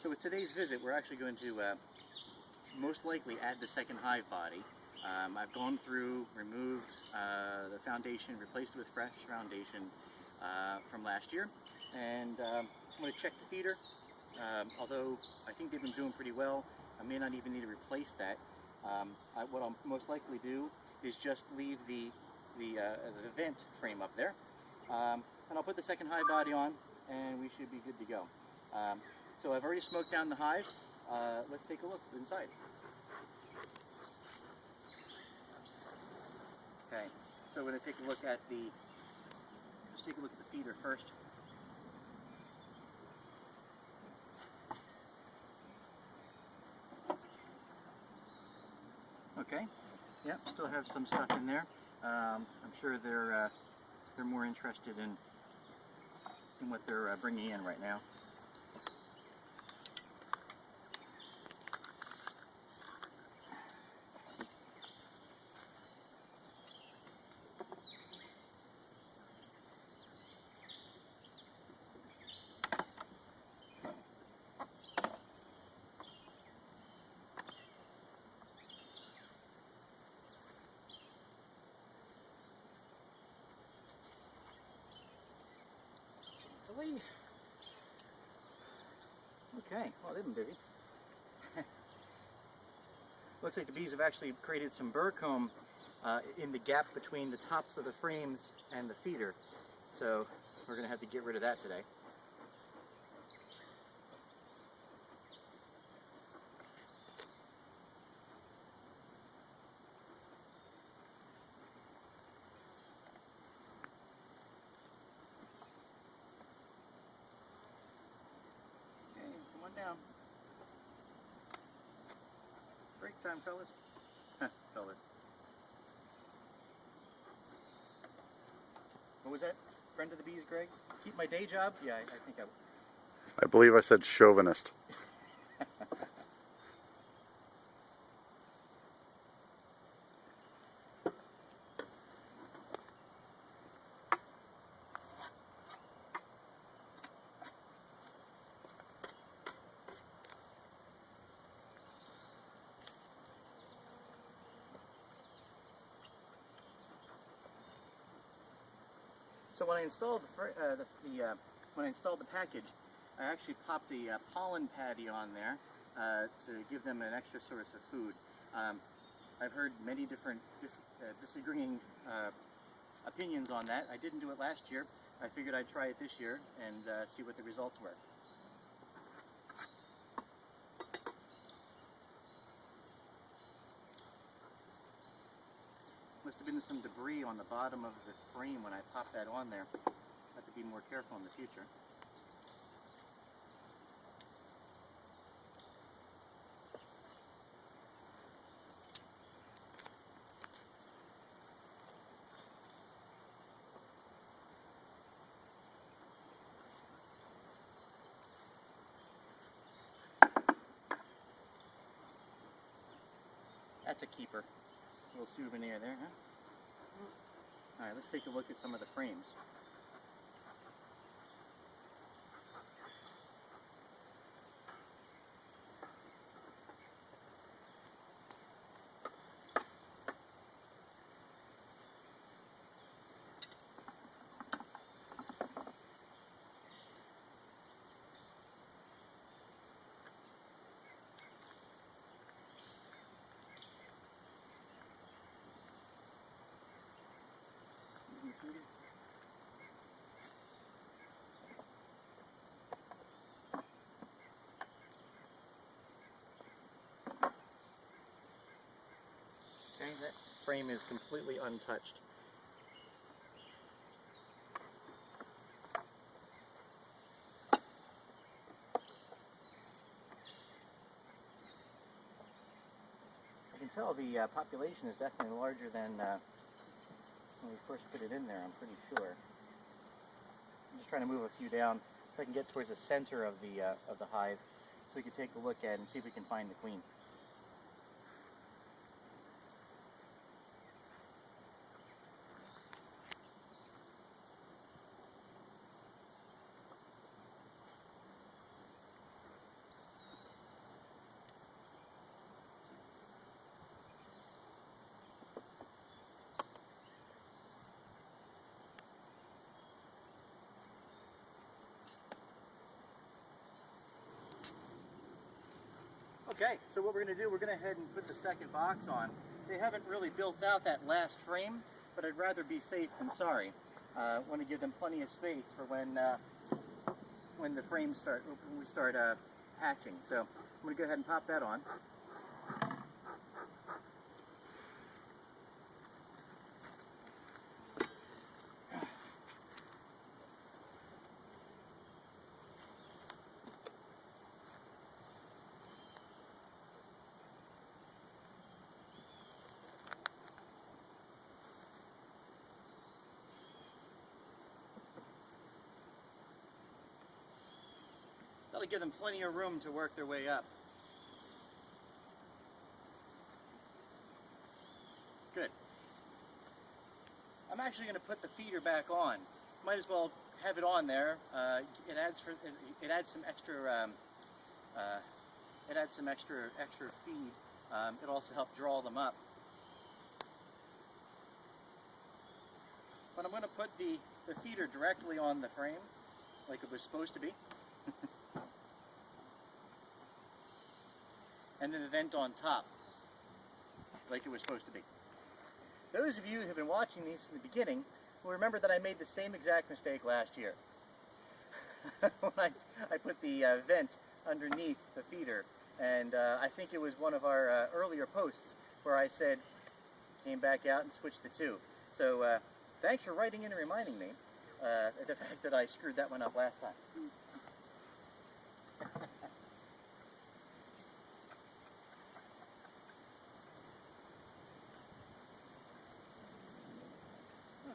So with today's visit, we're actually going to most likely add the second hive body. I've gone through, removed the foundation, replaced it with fresh foundation from last year, and I'm going to check the feeder. Although I think they've been doing pretty well, I may not even need to replace that. What I'll most likely do is just leave the vent frame up there, and I'll put the second hive body on, and we should be good to go. So I've already smoked down the hive. Let's take a look inside. Okay, so we're going to take a look at let's take a look at the feeder first. Okay, yep, still have some stuff in there. I'm sure they're more interested in what they're bringing in right now. Okay, well, they've been busy. Looks like the bees have actually created some burr comb in the gap between the tops of the frames and the feeder. So we're going to have to get rid of that today. Down. Break time, fellas. Fellas. What was that? Friend of the bees, Greg? Keep my day job? Yeah, I think I would. I believe I said chauvinist. So when I installed the package, I actually popped the pollen patty on there to give them an extra source of food. I've heard many different disagreeing opinions on that. I didn't do it last year. I figured I'd try it this year and see what the results were. Must have been some debris on the bottom of the frame when I popped that on there. Have to be more careful in the future. That's a keeper. Little souvenir there, huh? Alright, let's take a look at some of the frames. Okay, that frame is completely untouched. I can tell the population is definitely larger than when we first put it in there, I'm pretty sure. I'm just trying to move a few down so I can get towards the center of the hive so we can take a look at it and see if we can find the queen. Okay, so what we're going to do, we're going to head and put the second box on. They haven't really built out that last frame, but I'd rather be safe than sorry. Want to give them plenty of space for when the frames start, when we start hatching. So I'm going to go ahead and pop that on. That'll give them plenty of room to work their way up. Good. I'm actually going to put the feeder back on. Might as well have it on there. It adds some extra feed. It also helps draw them up. But I'm going to put the feeder directly on the frame, like it was supposed to be. And then the vent on top, like it was supposed to be. Those of you who have been watching these from the beginning will remember that I made the same exact mistake last year. When I put the vent underneath the feeder, and I think it was one of our earlier posts where I said, came back out and switched the two. So thanks for writing in and reminding me the fact that I screwed that one up last time.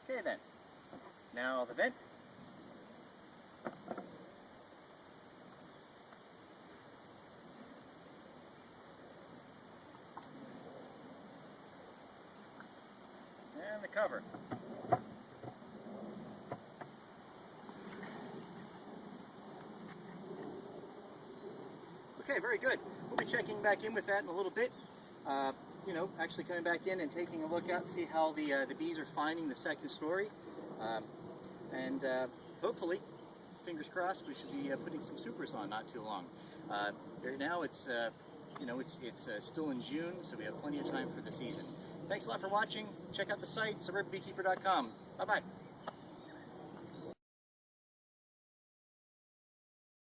Okay then, now the vent. And the cover. Okay, very good. We'll be checking back in with that in a little bit. You know, actually coming back in and taking a look out, see how the bees are finding the second story, and hopefully, fingers crossed, we should be putting some supers on not too long. Right now, it's you know, it's still in June, so we have plenty of time for the season. Thanks a lot for watching. Check out the site, suburbanbeekeeper.com. Bye bye.